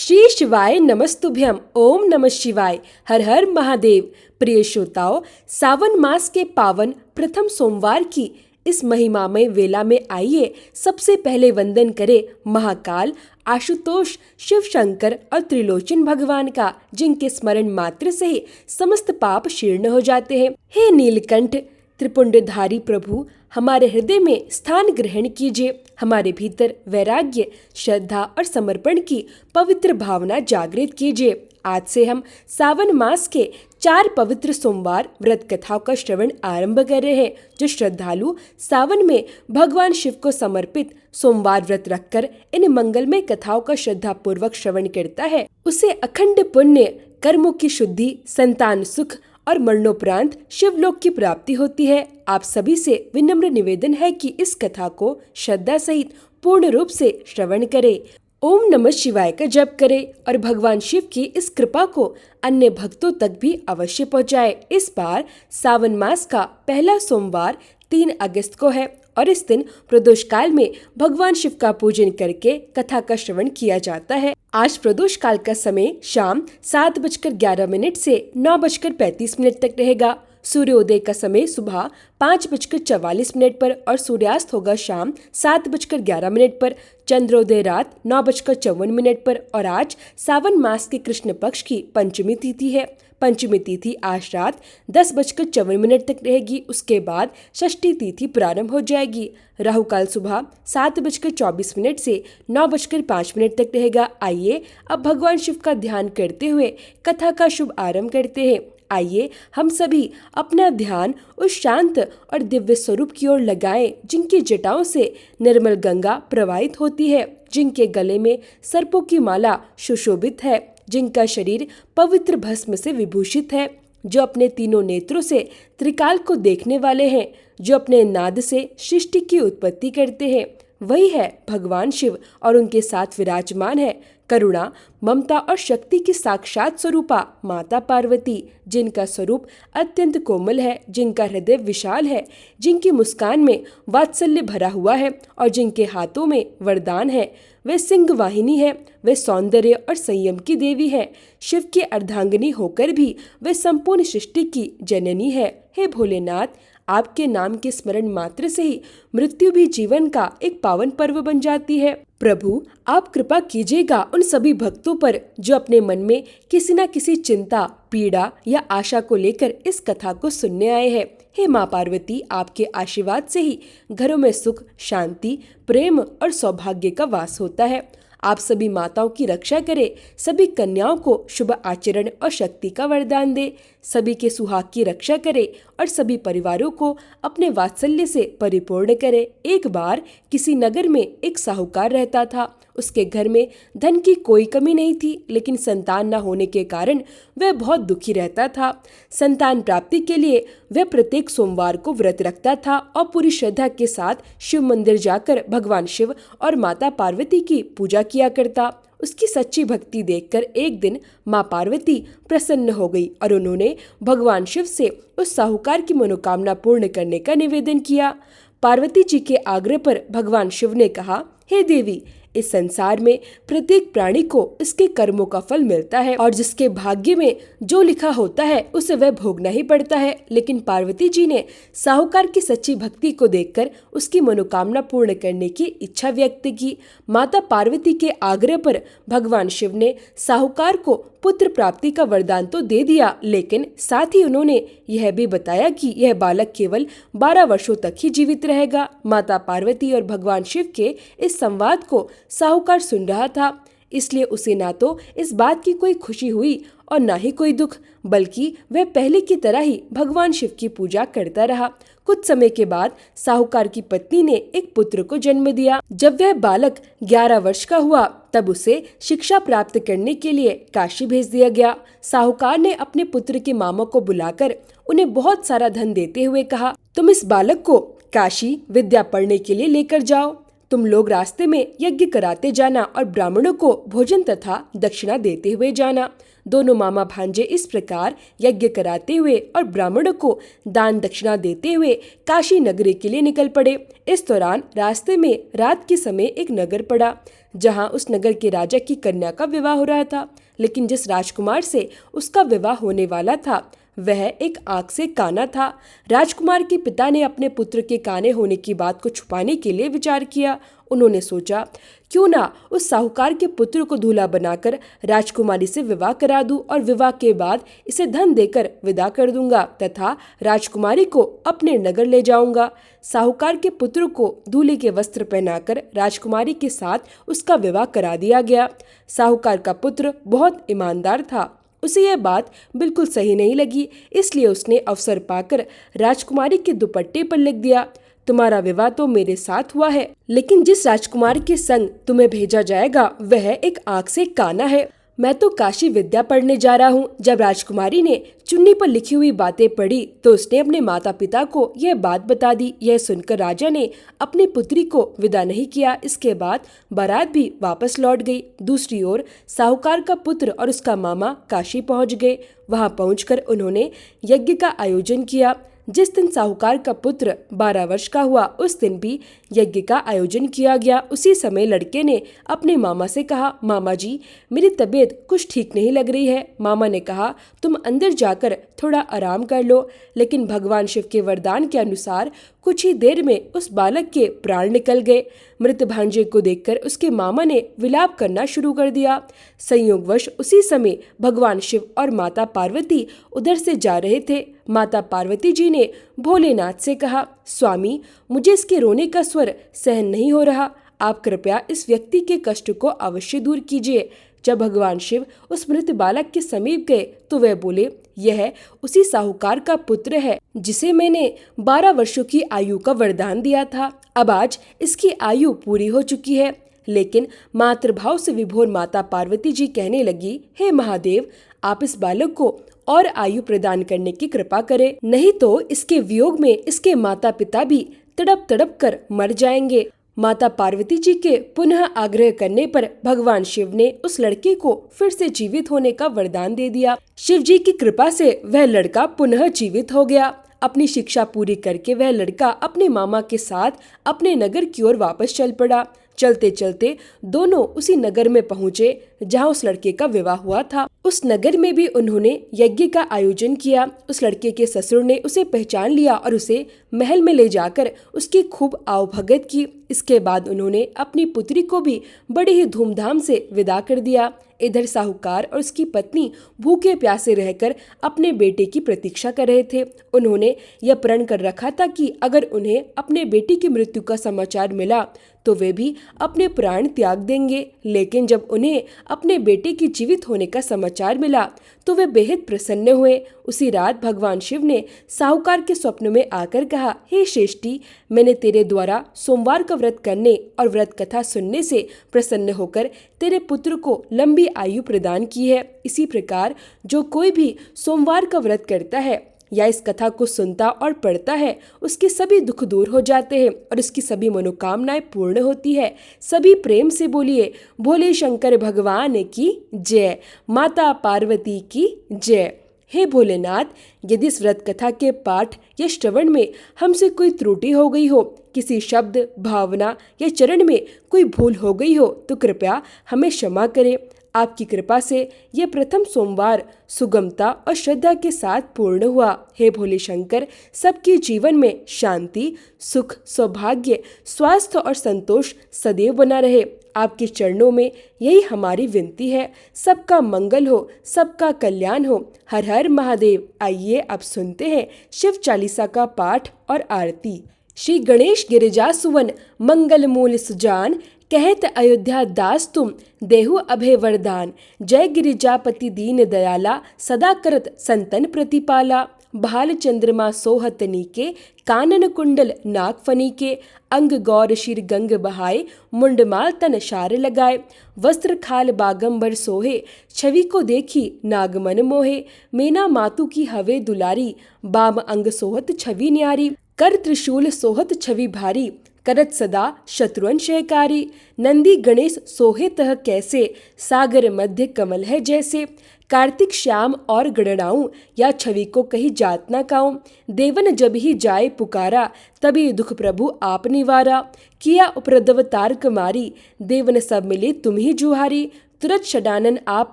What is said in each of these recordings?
श्री शिवाय नमस्तुभ्यम। ओम नमः शिवाय। हर हर महादेव। प्रिय श्रोताओं, सावन मास के पावन प्रथम सोमवार की इस महिमामय वेला में आइए सबसे पहले वंदन करें महाकाल, आशुतोष, शिव शंकर और त्रिलोचन भगवान का, जिनके स्मरण मात्र से ही समस्त पाप क्षीर्ण हो जाते हैं। हे नीलकंठ त्रिपुंडधारी प्रभु, हमारे हृदय में स्थान ग्रहण कीजिए। हमारे भीतर वैराग्य, श्रद्धा और समर्पण की पवित्र भावना जागृत कीजिए। आज से हम सावन मास के 4 पवित्र सोमवार व्रत कथाओं का श्रवण आरंभ कर रहे हैं। जो श्रद्धालु सावन में भगवान शिव को समर्पित सोमवार व्रत रखकर इन मंगलमय कथाओं का श्रद्धा पूर्वक श्रवण करता है, उसे अखंड पुण्य, कर्मों की शुद्धि, संतान सुख और मरणोपरांत शिवलोक की प्राप्ति होती है। आप सभी से विनम्र निवेदन है कि इस कथा को श्रद्धा सहित पूर्ण रूप से श्रवण करें। ओम नमः शिवाय का जप करें और भगवान शिव की इस कृपा को अन्य भक्तों तक भी अवश्य पहुंचाए। इस बार सावन मास का पहला सोमवार 3 अगस्त को है और इस दिन प्रदोष काल में भगवान शिव का पूजन करके कथा का श्रवण किया जाता है। आज प्रदोष काल का समय शाम 7:11 से 9:35 तक रहेगा। सूर्योदय का समय सुबह 5:44 पर और सूर्यास्त होगा शाम 7:11 पर। चंद्रोदय रात 9:54 पर और आज सावन मास के कृष्ण पक्ष की पंचमी तिथि है। पंचमी तिथि आज रात 10:54 तक रहेगी। उसके बाद षष्ठी तिथि प्रारंभ हो जाएगी। राहु काल सुबह 7:24 से 9:05 तक रहेगा। आइए अब भगवान शिव का ध्यान करते हुए कथा का शुभ आरंभ करते हैं। आइए हम सभी अपना ध्यान उस शांत और दिव्य स्वरूप की ओर लगाएं, जिनकी जटाओं से निर्मल गंगा प्रवाहित होती है, जिनके गले में सर्पों की माला सुशोभित है, जिनका शरीर पवित्र भस्म से विभूषित है, जो अपने तीनों नेत्रों से त्रिकाल को देखने वाले हैं, जो अपने नाद से सृष्टि की उत्पत्ति करते हैं। वही है भगवान शिव और उनके साथ विराजमान है करुणा, ममता और शक्ति की साक्षात स्वरूपा माता पार्वती, जिनका स्वरूप अत्यंत कोमल है, जिनका हृदय विशाल है, जिनकी मुस्कान में वात्सल्य भरा हुआ है और जिनके हाथों में वरदान है। वे सिंह वाहिनी है, वे सौंदर्य और संयम की देवी है। शिव की अर्धांगिनी होकर भी वे संपूर्ण सृष्टि की जननी है। हे भोलेनाथ, आपके नाम के स्मरण मात्र से ही मृत्यु भी जीवन का एक पावन पर्व बन जाती है। प्रभु, आप कृपा कीजिएगा उन सभी भक्तों पर जो अपने मन में किसी न किसी चिंता, पीड़ा या आशा को लेकर इस कथा को सुनने आए हैं। हे माँ पार्वती, आपके आशीर्वाद से ही घरों में सुख, शांति, प्रेम और सौभाग्य का वास होता है। आप सभी माताओं की रक्षा करें, सभी कन्याओं को शुभ आचरण और शक्ति का वरदान दे, सभी के सुहाग की रक्षा करे और सभी परिवारों को अपने वात्सल्य से परिपूर्ण करे। एक बार किसी नगर में एक साहूकार रहता था। उसके घर में धन की कोई कमी नहीं थी, लेकिन संतान न होने के कारण वह बहुत दुखी रहता था। संतान प्राप्ति के लिए वह प्रत्येक सोमवार को व्रत रखता था और पूरी श्रद्धा के साथ शिव मंदिर जाकर भगवान शिव और माता पार्वती की पूजा किया करता। उसकी सच्ची भक्ति देखकर एक दिन माँ पार्वती प्रसन्न हो गई और उन्होंने भगवान शिव से उस साहूकार की मनोकामना पूर्ण करने का निवेदन किया। पार्वती जी के आग्रह पर भगवान शिव ने कहा, हे देवी, इस संसार में प्रत्येक प्राणी को इसके कर्मों का फल मिलता है और जिसके भाग्य में जो लिखा होता है उसे वह भोगना ही पड़ता है। लेकिन पार्वती जी ने साहूकार की सच्ची भक्ति को देखकर उसकी मनोकामना पूर्ण करने की इच्छा व्यक्त की। माता पार्वती के आग्रह पर भगवान शिव ने साहूकार को पुत्र प्राप्ति का वरदान तो दे दिया, लेकिन साथ ही उन्होंने यह भी बताया कि यह बालक केवल 12 वर्षों तक ही जीवित रहेगा। माता पार्वती और भगवान शिव के इस संवाद को साहूकार सुन रहा था, इसलिए उसे ना तो इस बात की कोई खुशी हुई और ना ही कोई दुख, बल्कि वह पहले की तरह ही भगवान शिव की पूजा करता रहा। कुछ समय के बाद साहूकार की पत्नी ने एक पुत्र को जन्म दिया। जब वह बालक 11 वर्ष का हुआ, तब उसे शिक्षा प्राप्त करने के लिए काशी भेज दिया गया। साहूकार ने अपने पुत्र के मामा को बुलाकर उन्हें बहुत सारा धन देते हुए कहा, तुम इस बालक को काशी विद्या पढ़ने के लिए लेकर जाओ। तुम लोग रास्ते में यज्ञ कराते जाना और ब्राह्मणों को भोजन तथा दक्षिणा देते हुए जाना। दोनों मामा भांजे इस प्रकार यज्ञ कराते हुए और ब्राह्मणों को दान दक्षिणा देते हुए काशी नगरी के लिए निकल पड़े। इस दौरान रास्ते में रात के समय एक नगर पड़ा, जहां उस नगर के राजा की कन्या का विवाह हो रहा था। लेकिन जिस राजकुमार से उसका विवाह होने वाला था वह एक आंख से काना था। राजकुमार के पिता ने अपने पुत्र के काने होने की बात को छुपाने के लिए विचार किया। उन्होंने सोचा, क्यों ना उस साहूकार के पुत्र को दूल्हा बनाकर राजकुमारी से विवाह करा दूं और विवाह के बाद इसे धन देकर विदा कर दूंगा तथा राजकुमारी को अपने नगर ले जाऊंगा। साहूकार के पुत्र को दूल्हे के वस्त्र पहनाकर राजकुमारी के साथ उसका विवाह करा दिया गया। साहूकार का पुत्र बहुत ईमानदार था। उसे यह बात बिल्कुल सही नहीं लगी, इसलिए उसने अवसर पाकर राजकुमारी के दुपट्टे पर लिख दिया, तुम्हारा विवाह तो मेरे साथ हुआ है, लेकिन जिस राजकुमार के संग तुम्हें भेजा जाएगा वह एक आंख से काना है। मैं तो काशी विद्या पढ़ने जा रहा हूँ। जब राजकुमारी ने चुन्नी पर लिखी हुई बातें पढ़ी तो उसने अपने माता पिता को यह बात बता दी। यह सुनकर राजा ने अपनी पुत्री को विदा नहीं किया। इसके बाद बारात भी वापस लौट गई। दूसरी ओर साहूकार का पुत्र और उसका मामा काशी पहुंच गए। वहां पहुंचकर उन्होंने यज्ञ का आयोजन किया। जिस दिन साहूकार का पुत्र 12 वर्ष का हुआ उस दिन भी यज्ञ का आयोजन किया गया। उसी समय लड़के ने अपने मामा से कहा, मामा जी, मेरी तबीयत कुछ ठीक नहीं लग रही है। मामा ने कहा, तुम अंदर जाकर थोड़ा आराम कर लो। लेकिन भगवान शिव के वरदान के अनुसार कुछ ही देर में उस बालक के प्राण निकल गए। मृत भांजे को देखकर उसके मामा ने विलाप करना शुरू कर दिया। संयोगवश उसी समय भगवान शिव और माता पार्वती उधर से जा रहे थे। माता पार्वती जी ने भोलेनाथ से कहा, स्वामी, मुझे इसके रोने का स्वर सहन नहीं हो रहा। आप कृपया इस व्यक्ति के कष्ट को अवश्य दूर कीजिए। जब भगवान शिव उस मृत बालक के समीप गए तो वह बोले, यह उसी साहूकार का पुत्र है जिसे मैंने 12 वर्षों की आयु का वरदान दिया था। अब आज इसकी आयु पूरी हो चुकी है। लेकिन मातृभाव से विभोर माता पार्वती जी कहने लगी, हे महादेव, आप इस बालक को और आयु प्रदान करने की कृपा करें, नहीं तो इसके वियोग में इसके माता पिता भी तड़प तड़प कर मर जाएंगे। माता पार्वती जी के पुनः आग्रह करने पर भगवान शिव ने उस लड़के को फिर से जीवित होने का वरदान दे दिया। शिव जी की कृपा से वह लड़का पुनः जीवित हो गया। अपनी शिक्षा पूरी करके वह लड़का अपने मामा के साथ अपने नगर की ओर वापस चल पड़ा। चलते चलते दोनों उसी नगर में पहुँचे जहाँ उस लड़के का विवाह हुआ था। उस नगर में भी उन्होंने यज्ञ का आयोजन किया। उस लड़के के ससुर ने उसे पहचान लिया और उसे महल में ले जाकर उसकी खूब आवभगत की। इसके बाद उन्होंने अपनी पुत्री को भी बड़े ही धूमधाम से विदा कर दिया। इधर साहूकार और उसकी पत्नी भूखे प्यासे रहकर अपने बेटे की प्रतीक्षा कर रहे थे। उन्होंने यह प्रण कर रखा था कि अगर उन्हें अपने बेटी की मृत्यु का समाचार मिला तो वे भी अपने प्राण त्याग देंगे। लेकिन जब उन्हें अपने बेटे की जीवित होने का समाचार मिला तो वे बेहद प्रसन्न हुए। उसी रात भगवान शिव ने साहूकार के स्वप्न में आकर कहा, हे श्रेष्ठी, मैंने तेरे द्वारा सोमवार का व्रत करने और व्रत कथा सुनने से प्रसन्न होकर तेरे पुत्र को लंबी आयु प्रदान की है। इसी प्रकार जो कोई भी सोमवार का व्रत करता है या इस कथा को सुनता और पढ़ता है, उसके सभी दुख दूर हो जाते हैं और उसकी सभी मनोकामनाएं पूर्ण होती है। सभी प्रेम से बोलिए, भोले शंकर भगवान की जय, माता पार्वती की जय। हे भोलेनाथ, यदि इस व्रत कथा के पाठ या श्रवण में हमसे कोई त्रुटि हो गई हो, किसी शब्द, भावना या चरण में कोई भूल हो गई हो तो कृपया हमें क्षमा करें। आपकी कृपा से यह प्रथम सोमवार सुगमता और श्रद्धा के साथ पूर्ण हुआ। हे भोले शंकर, सबके जीवन में शांति, सुख, सौभाग्य, स्वास्थ्य और संतोष सदैव बना रहे। आपके चरणों में यही हमारी विनती है। सबका मंगल हो, सबका कल्याण हो। हर हर महादेव। आइए अब सुनते हैं शिव चालीसा का पाठ और आरती। श्री गणेश गिरिजा सुवन मंगल मूल सुजान, कहत अयोध्या दास तुम देहु अभय वरदान। जय गिरिजापति दीन दयाला, सदा करत संतन प्रतिपाला। भाल चंद्रमा सोहत नीके, कानन कुंडल नाग फनीके। अंग गौर शिर गंग बहाए, मुंडमाल तन शार लगाए। वस्त्र खाल बागंबर सोहे, छवि को देखी नागमन मोहे। मेना मातु की हवे दुलारी, बाम अंग सोहत छवि न्यारी। कर त्रिशूल सोहत छवि भारी, करत सदा शत्रुअंशयकारी। नंदी गणेश सोहे तह कैसे, सागर मध्य कमल है जैसे। कार्तिक श्याम और गणनाऊं, या छवि को कही जात न काऊं। देवन जब ही जाए पुकारा, तभी दुख प्रभु आप निवारा। किया उपद्रव तारक मारी, देवन सब मिले तुम ही जुहारी। तुरत षडानन आप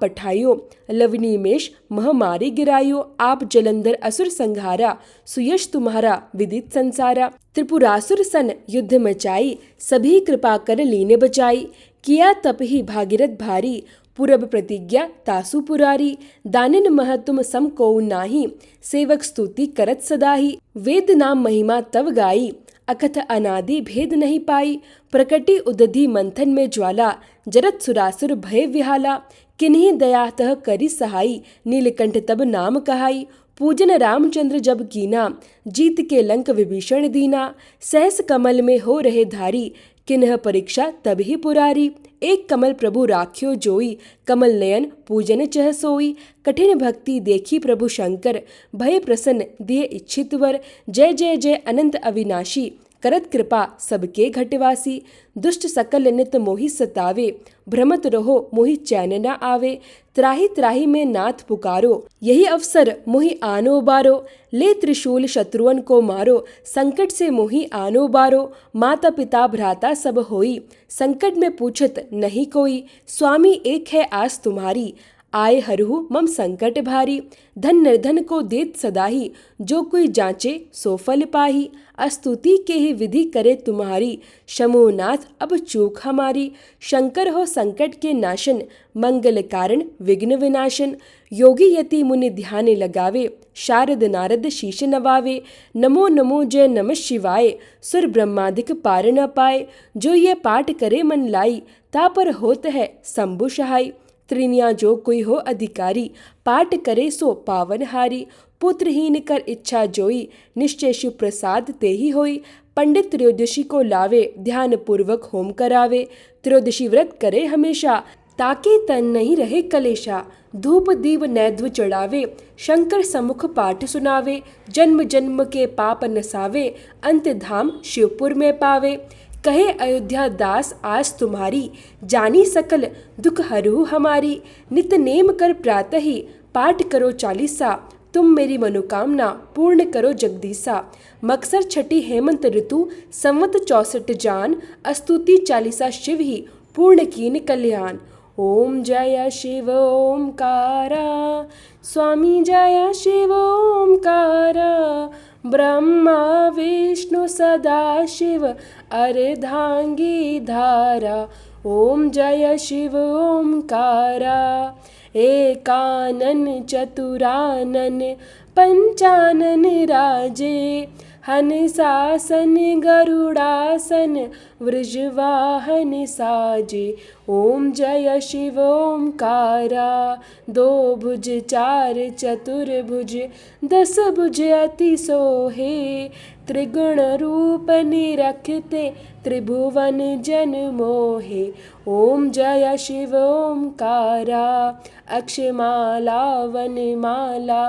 पठाइयो, लवनीमेश महामारी गिरायो। आप जलंधर असुर संहारा, सुयश तुम्हारा विदित संसारा। त्रिपुरासुर सन युद्ध मचाई, सभी कृपा कर लीने बचाई। किया तप ही भागीरथ भारी, पूरब प्रतिज्ञा तासु पुरारी। दानिन मह तुम सम कोउ नाही, सेवक स्तुति करत सदाही। वेद नाम महिमा तव गाई, अकथ अनादि भेद नहीं पाई। प्रकटी उदधि मंथन में ज्वाला, जरत सुरासुर भय विहाला। किन्हीं दयातः करी सहाई, नीलकंठ तब नाम कहाई। पूजन रामचंद्र जब कीना, जीत के लंक विभीषण दीना। सहस कमल में हो रहे धारी, किन्ह परीक्षा तब ही पुरारी। एक कमल प्रभु राख्यो जोई, कमल नयन पूजन चह सोई। कठिन भक्ति देखी प्रभु शंकर, भय प्रसन्न दिए इच्छित वर। जय जय जय अनंत अविनाशी, करत कृपा सबके घटवासी। दुष्ट सकल नित मोहि सतावे, भ्रमत रहो मोहि चैन न आवे। त्राहि त्राहि में नाथ पुकारो, यही अवसर मोहि आनो बारो। ले त्रिशूल शत्रुअन को मारो, संकट से मोहि आनो बारो। माता पिता भ्राता सब होई, संकट में पूछत नहीं कोई। स्वामी एक है आस तुम्हारी, आए हरहु मम संकट भारी। धन निर्धन को देत सदाही, जो कोई जांचे सो फल पाही। स्तुति के ही विधि करे तुम्हारी, शंभुनाथ अब चूक हमारी। शंकर हो संकट के नाशन, मंगल कारण विघ्न विनाशन। योगी यति मुनि ध्यान लगावे, शारद नारद शीश नवावे। नमो नमो जय नमः शिवाय, सुर ब्रह्मादिक पार न पाए। जो ये पाठ करे मन लाई, ता पर होत है शंभु सहाय। त्रिनिया जो कोई हो अधिकारी, पाठ करे सो पावनहारी। पुत्रहीन कर इच्छा जोई, निश्चय शिव प्रसाद ते ही होई। पंडित त्रयोदशी को लावे, ध्यान पूर्वक होम करावे। त्रयोदशी व्रत करे हमेशा, ताके तन नहीं रहे कलेशा। धूप दीप नैद्व चढ़ावे, शंकर सम्मुख पाठ सुनावे। जन्म जन्म के पाप नसावे, अंत धाम शिवपुर में पावे। कहे अयोध्या दास आज तुम्हारी, जानी सकल दुख हरू हमारी। नित नेम कर प्रातः ही, पाठ करो चालीसा। तुम मेरी मनोकामना पूर्ण करो जगदीसा। मकसर छठी हेमंत ऋतु, संवत 64 जान। स्तुति चालीसा शिव ही, पूर्ण कीन कल्याण। ओम जय शिव ओमकारा, स्वामी जय शिव ओमकारा। ब्रह्मा विष्णु सदा शिव, अर्धांगी धारा। ओम जय शिव ओमकारा। एकानन चतुरानन, पंचानन राजे। हंसासन गरुड़ासन, वृषवाहन साजे। ओम जय शिव ओमकारा। दो भुज चार चतुर्भुज, 10 भुज अति सोहे। त्रिगुण रूप निरखते, त्रिभुवन जन मोहे। ओम जय शिव ओमकारा। अक्षमाला वनमाला,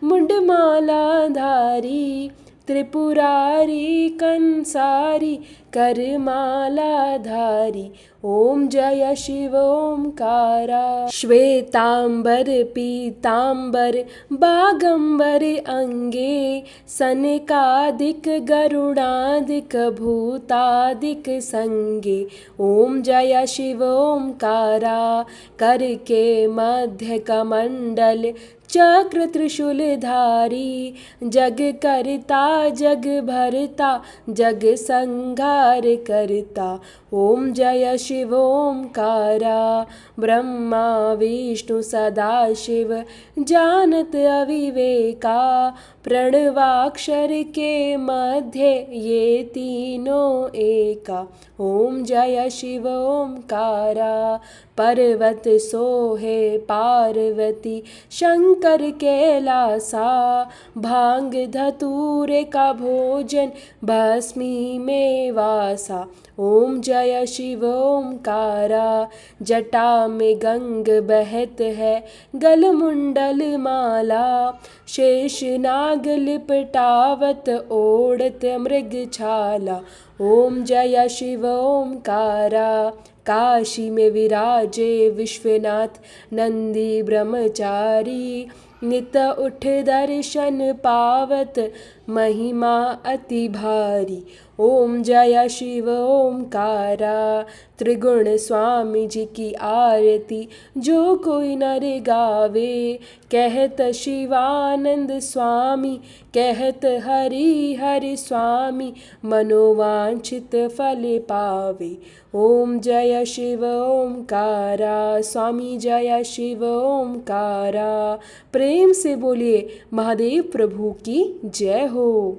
मुंडमाला धारी। त्रिपुरारी कंसारी, करमाला धारी। ओम जय शिव ओमकारा। श्वेतांबर पीतांबर, बागंबर अंगे। सनकादिक गरुड़ादिक, भूतादिक संगे। ओम जय शिव ओमकारा। कर के मध्य कमंडल, चक्र त्रिशूल धारी। जग करता जग भरता, जग संघार करता। ओम जय शिव ओमकारा। ब्रह्मा विष्णु सदा शिव, जानत अविवेका। प्रणवाक्षर के मध्य, ये तीनों एका। ओम जय शिव ओमकारा। पर्वत सोहे पार्वती, शंकर कैलासा। भांग धतूरे का भोजन, भस्मी में वा वासा। ओम जय शिव ओमकारा। जटा में गंग बहत है, गल मुंडल माला। शेष नाग लिपटावत, ओढ़त मृग छाला। ओम जय शिव ओमकारा। काशी में विराजे विश्वनाथ, नंदी ब्रह्मचारी। नित उठ दर्शन पावत, महिमा अति भारी। ओम जय शिव ओमकारा। त्रिगुण स्वामी जी की आरती, जो कोई नर गावे। कहत शिवानंद स्वामी, कहत हरि हरि स्वामी। मनोवांछित फल पावे। ओम जय शिव ओमकारा। स्वामी जय शिव ओमकारा। प्रेम से बोलिए महादेव प्रभु की जय हो।